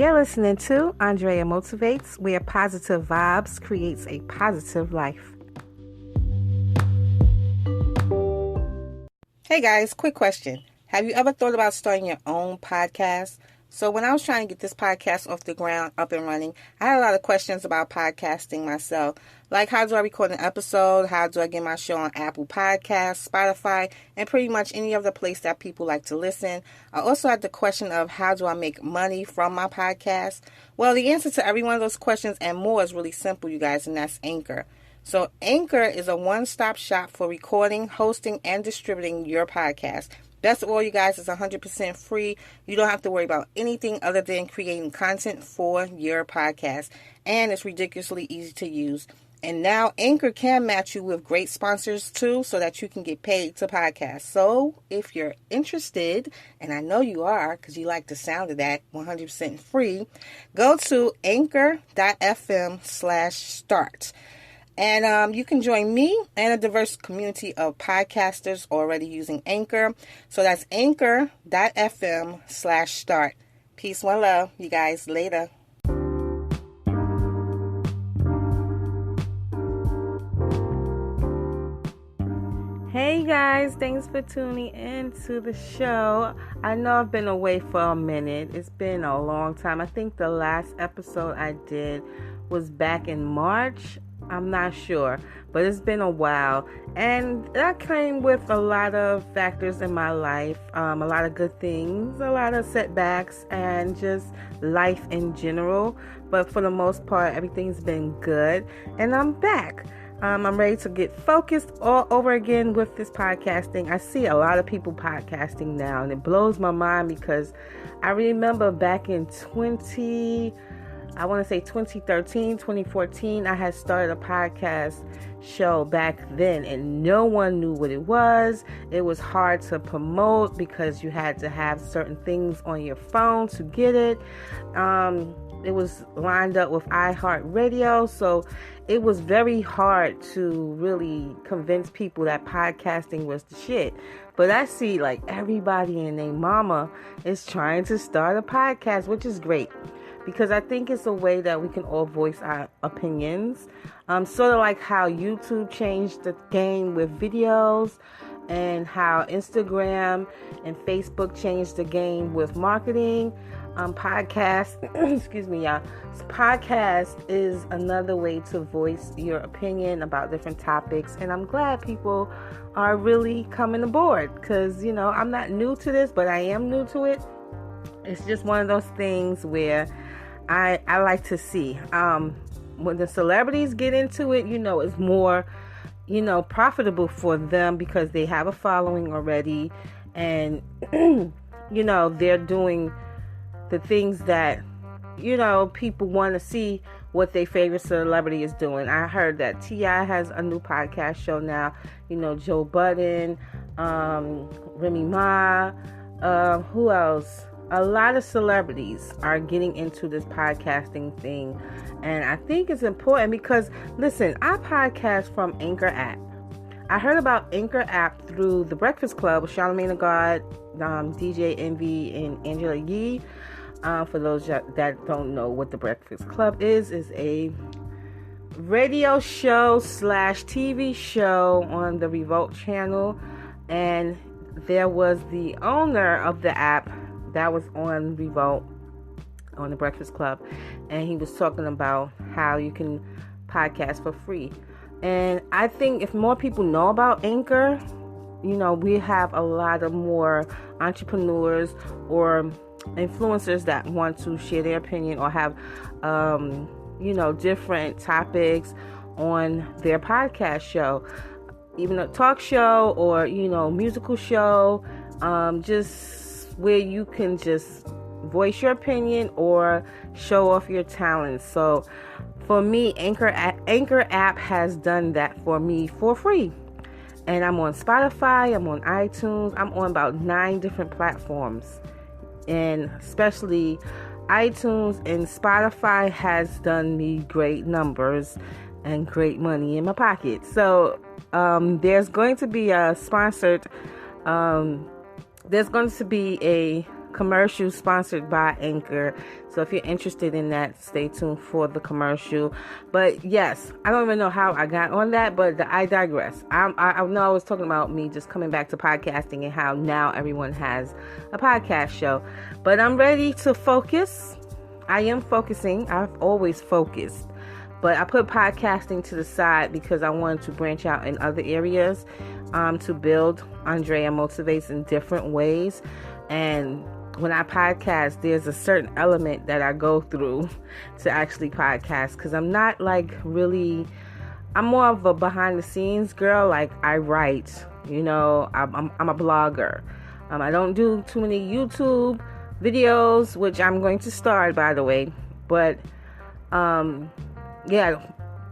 You're listening to Andrea Motivates, where positive vibes creates a positive life. Hey guys, quick question. Have you ever thought about starting your own podcast? So when I was trying to get this podcast off the ground, up and running, I had a lot of questions about podcasting myself. Like, how do I record an episode? How do I get my show on Apple Podcasts, Spotify, and pretty much any other place that people like to listen? I also had the question of how do I make money from my podcast? Well, the answer to every one of those questions and more is really simple, you guys, and that's Anchor. So Anchor is a one-stop shop for recording, hosting, and distributing your podcast. Best of all, you guys, it's 100% free. You don't have to worry about anything other than creating content for your podcast. And it's ridiculously easy to use. And now Anchor can match you with great sponsors too, so that you can get paid to podcast. So if you're interested, and I know you are because you like the sound of that, 100% free, go to anchor.fm/start. And you can join me and a diverse community of podcasters already using Anchor. So that's anchor.fm/start. Peace, one love. You guys, later. Hey guys, thanks for tuning in to the show. I know I've been away for a minute. It's been a long time. I think the last episode I did was back in March. I'm not sure, but it's been a while, and that came with a lot of factors in my life, a lot of good things, a lot of setbacks, and just life in general. But for the most part, everything's been good, and I'm back. I'm ready to get focused all over again with this podcasting. I see a lot of people podcasting now, and it blows my mind because I remember back in 2013, 2014, I had started a podcast show back then, and no one knew what it was. It was hard to promote because you had to have certain things on your phone to get it. It was lined up with iHeartRadio, so it was very hard to really convince people that podcasting was the shit. But I see like everybody and their mama is trying to start a podcast, which is great. Because I think it's a way that we can all voice our opinions. Sort of like how YouTube changed the game with videos, and how Instagram and Facebook changed the game with marketing. Podcast, excuse me, y'all. Podcast is another way to voice your opinion about different topics, and I'm glad people are really coming aboard. Because, you know, I'm not new to this, but I am new to it. It's just one of those things where I like to see when the celebrities get into it, you know, it's more, you know, profitable for them because they have a following already, and you know, they're doing the things that, you know, people want to see what their favorite celebrity is doing. I heard that T.I. has a new podcast show now, you know, Joe Budden, Remy Ma, who else? A lot of celebrities are getting into this podcasting thing, and I think it's important because, listen, I podcast from Anchor app. I heard about Anchor app through The Breakfast Club with Charlamagne Tha God, DJ Envy, and Angela Yee. For those that don't know what The Breakfast Club is a radio show / TV show on the Revolt channel, and there was the owner of the app that was on Revolt, on The Breakfast Club, and he was talking about how you can podcast for free. And I think if more people know about Anchor, you know, we have a lot of more entrepreneurs or influencers that want to share their opinion or have, you know, different topics on their podcast show, even a talk show or, you know, musical show, just where you can just voice your opinion or show off your talents. So for me, Anchor app has done that for me for free. And I'm on Spotify, I'm on iTunes, I'm on about 9 different platforms. And especially iTunes and Spotify has done me great numbers and great money in my pocket. So there's going to be a sponsored, there's going to be a commercial sponsored by Anchor. So if you're interested in that, stay tuned for the commercial. But yes, I don't even know how I got on that, but I digress. I know I was talking about me just coming back to podcasting and how now everyone has a podcast show. But I'm ready to focus. I am focusing. I've always focused. But I put podcasting to the side because I wanted to branch out in other areas to build Andrea Motivates in different ways. And when I podcast, there's a certain element that I go through to actually podcast, because I'm not like really, I'm more of a behind the scenes girl. Like I write, I'm a blogger. I don't do too many YouTube videos, which I'm going to start, by the way. But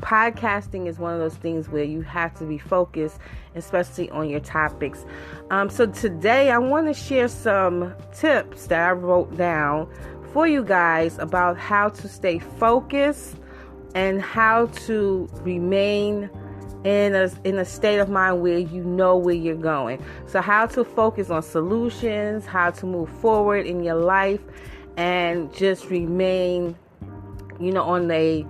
podcasting is one of those things where you have to be focused, especially on your topics. So today I want to share some tips that I wrote down for you guys about how to stay focused and how to remain in a state of mind where you know where you're going. So how to focus on solutions, how to move forward in your life, and just remain, on a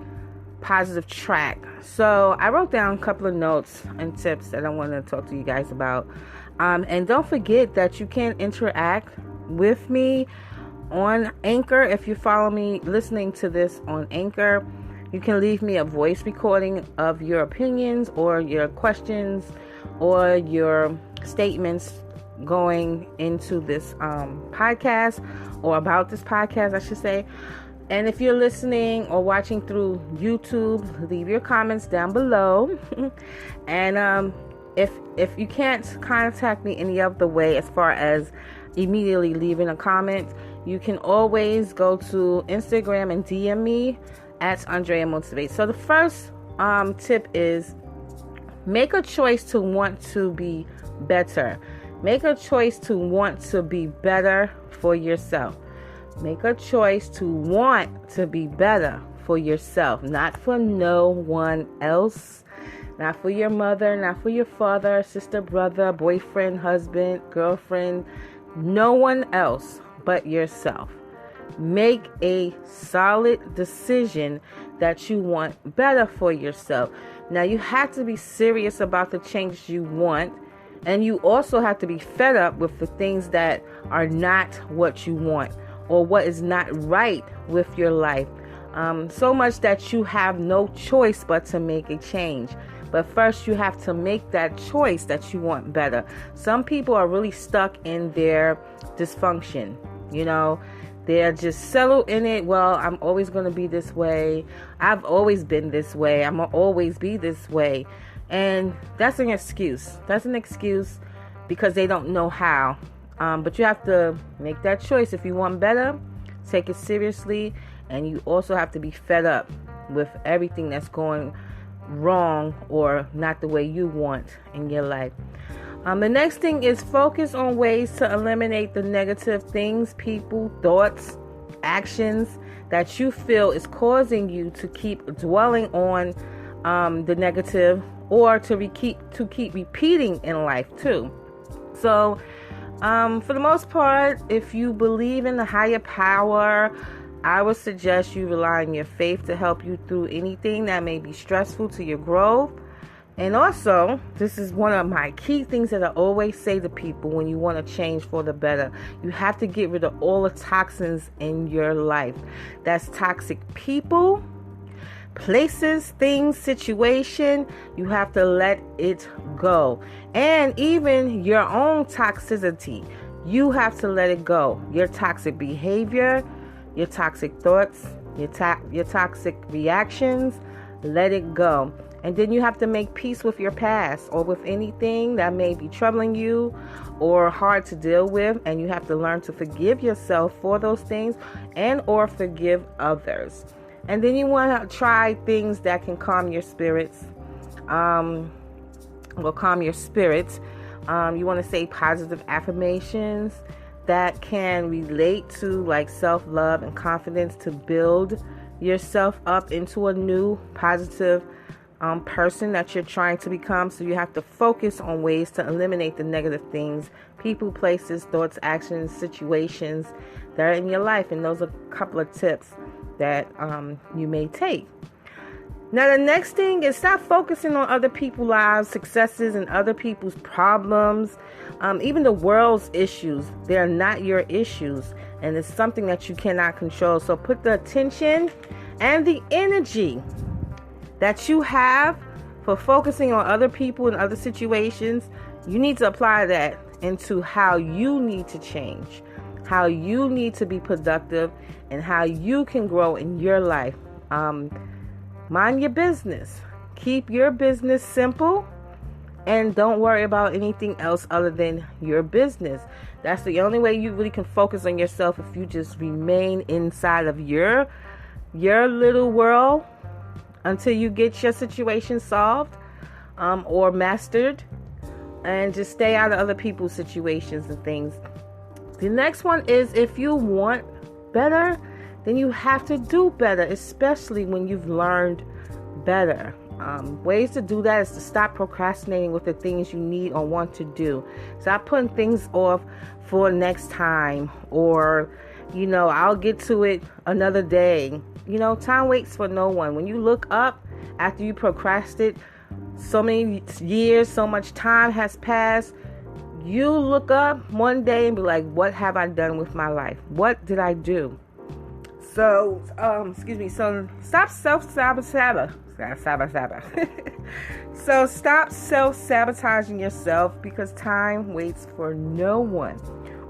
positive track. So I wrote down a couple of notes and tips that I want to talk to you guys about. And don't forget that you can interact with me on Anchor. If you follow me listening to this on Anchor, you can leave me a voice recording of your opinions or your questions or your statements going into this podcast, or about this podcast, I should say. And if you're listening or watching through YouTube, leave your comments down below. And if you can't contact me any other way as far as immediately leaving a comment, you can always go to Instagram and DM me at Andrea Motivate. So the first tip is make a choice to want to be better. Make a choice to want to be better for yourself. Make a choice to want to be better for yourself, not for no one else, not for your mother, not for your father, sister, brother, boyfriend, husband, girlfriend, no one else but yourself. Make a solid decision that you want better for yourself. Now, you have to be serious about the changes you want, and you also have to be fed up with the things that are not what you want, or what is not right with your life. So much that you have no choice but to make a change. But first, you have to make that choice that you want better. Some people are really stuck in their dysfunction. They're just settled in it. Well, I'm always going to be this way. I've always been this way. I'm going to always be this way. And that's an excuse. That's an excuse because they don't know how. But you have to make that choice. If you want better, take it seriously. And you also have to be fed up with everything that's going wrong or not the way you want in your life. The next thing is focus on ways to eliminate the negative things, people, thoughts, actions that you feel is causing you to keep dwelling on the negative, or to keep repeating in life too. So for the most part, if you believe in the higher power, I would suggest you rely on your faith to help you through anything that may be stressful to your growth. And also, this is one of my key things that I always say to people when you want to change for the better. You have to get rid of all the toxins in your life. That's toxic people, places, things, situation. You have to let it go. And even your own toxicity, you have to let it go. Your toxic behavior, your toxic thoughts, your toxic reactions, let it go. And then you have to make peace with your past, or with anything that may be troubling you or hard to deal with. And you have to learn to forgive yourself for those things, and or forgive others. And then you want to try things that can calm your spirits. You want to say positive affirmations that can relate to like self-love and confidence, to build yourself up into a new positive person that you're trying to become. So you have to focus on ways to eliminate the negative things, people, places, thoughts, actions, situations that are in your life. And those are a couple of tips that you may take. Now, the next thing is stop focusing on other people's lives, successes, and other people's problems. Even the world's issues, they're not your issues. And it's something that you cannot control. So put the attention and the energy that you have for focusing on other people and other situations. You need to apply that into how you need to change, how you need to be productive, and how you can grow in your life. Mind your business. Keep your business simple and don't worry about anything else other than your business. That's the only way you really can focus on yourself, if you just remain inside of your little world until you get your situation solved or mastered, and just stay out of other people's situations and things. The next one is, if you want better, then you have to do better, especially when you've learned better. Ways to do that is to stop procrastinating with the things you need or want to do. Stop putting things off for next time, or, I'll get to it another day. Time waits for no one. When you look up after you procrastinate so many years, so much time has passed, you look up one day and be like, what have I done with my life? What did I do? So, So stop self-sabotaging. So stop self-sabotaging yourself, because time waits for no one.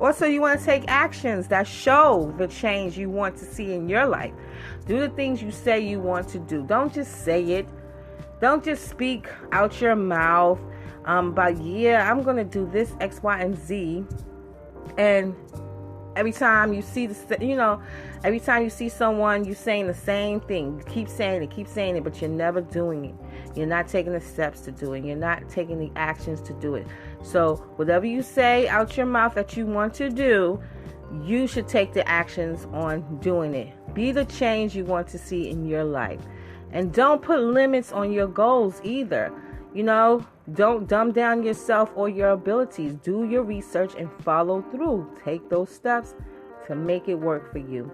Also, you want to take actions that show the change you want to see in your life. Do the things you say you want to do. Don't just say it. Don't just speak out your mouth. But I'm going to do this X, Y, and Z. And every time you see every time you see someone, you're saying the same thing. You keep saying it, but you're never doing it. You're not taking the steps to do it. You're not taking the actions to do it. So whatever you say out your mouth that you want to do, you should take the actions on doing it. Be the change you want to see in your life. And don't put limits on your goals either. Don't dumb down yourself or your abilities. Do your research and follow through. Take those steps to make it work for you.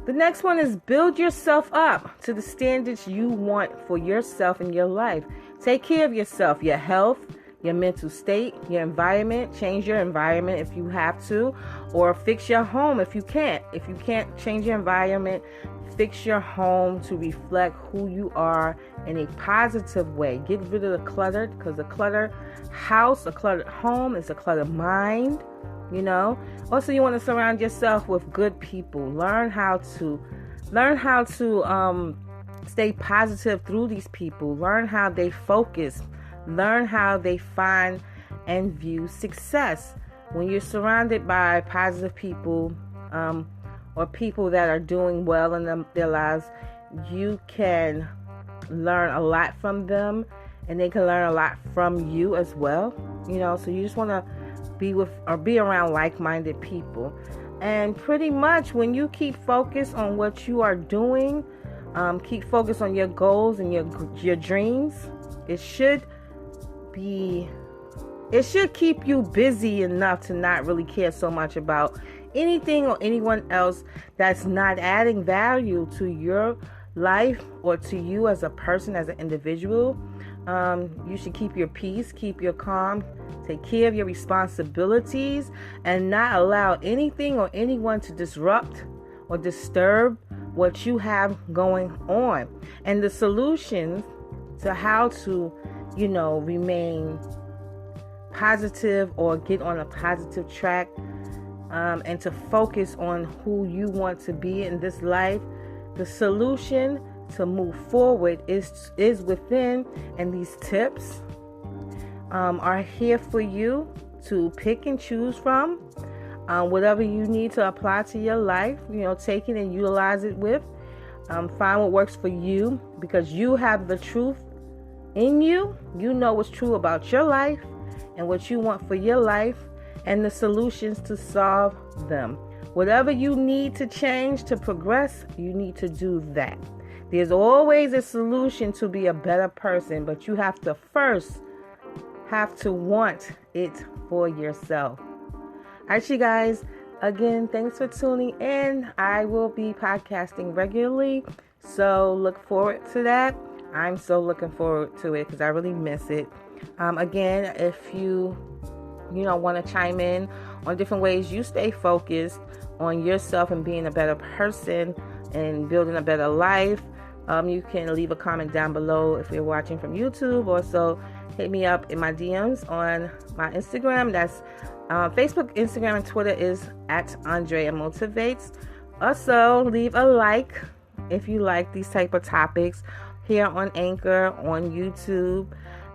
The next one is build yourself up to the standards you want for yourself and your life. Take care of yourself, your health, your mental state, your environment. Change your environment if you have to, or fix your home if you can't. If you can't change your environment, fix your home to reflect who you are in a positive way. Get rid of the clutter, because a cluttered house, a cluttered home is a cluttered mind. Also, you want to surround yourself with good people. Learn how to stay positive through these people. Learn how they focus. Learn how they find and view success. When you're surrounded by positive people, or people that are doing well in their lives, you can learn a lot from them, and they can learn a lot from you as well. So you just want to be around like-minded people. And pretty much when you keep focused on what you are doing, keep focused on your goals and your dreams, it should keep you busy enough to not really care so much about anything or anyone else that's not adding value to your life or to you as a person, as an individual. You should keep your peace, keep your calm, take care of your responsibilities, and not allow anything or anyone to disrupt or disturb what you have going on. And the solutions to how to, remain positive or get on a positive track, and to focus on who you want to be in this life, the solution to move forward is within, and these tips are here for you to pick and choose from. Whatever you need to apply to your life, take it and utilize it with. Find what works for you, because you have the truth in you. You know what's true about your life and what you want for your life, and the solutions to solve them. Whatever you need to change to progress, you need to do that. There's always a solution to be a better person, but you have to first want it for yourself. All right, you guys. Again, thanks for tuning in. I will be podcasting regularly, so look forward to that. I'm so looking forward to it because I really miss it. Again, if you want to chime in on different ways you stay focused on yourself and being a better person and building a better life, you can leave a comment down below if you're watching from YouTube. Also, hit me up in my DMs on my Instagram. That's Facebook, Instagram, and Twitter is at Andrea Motivates. Also, leave a like if you like these type of topics here on Anchor, on YouTube.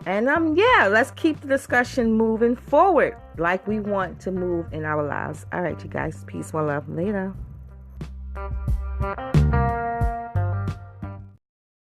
And let's keep the discussion moving forward like we want to move in our lives. All right, you guys. Peace, one love. Later.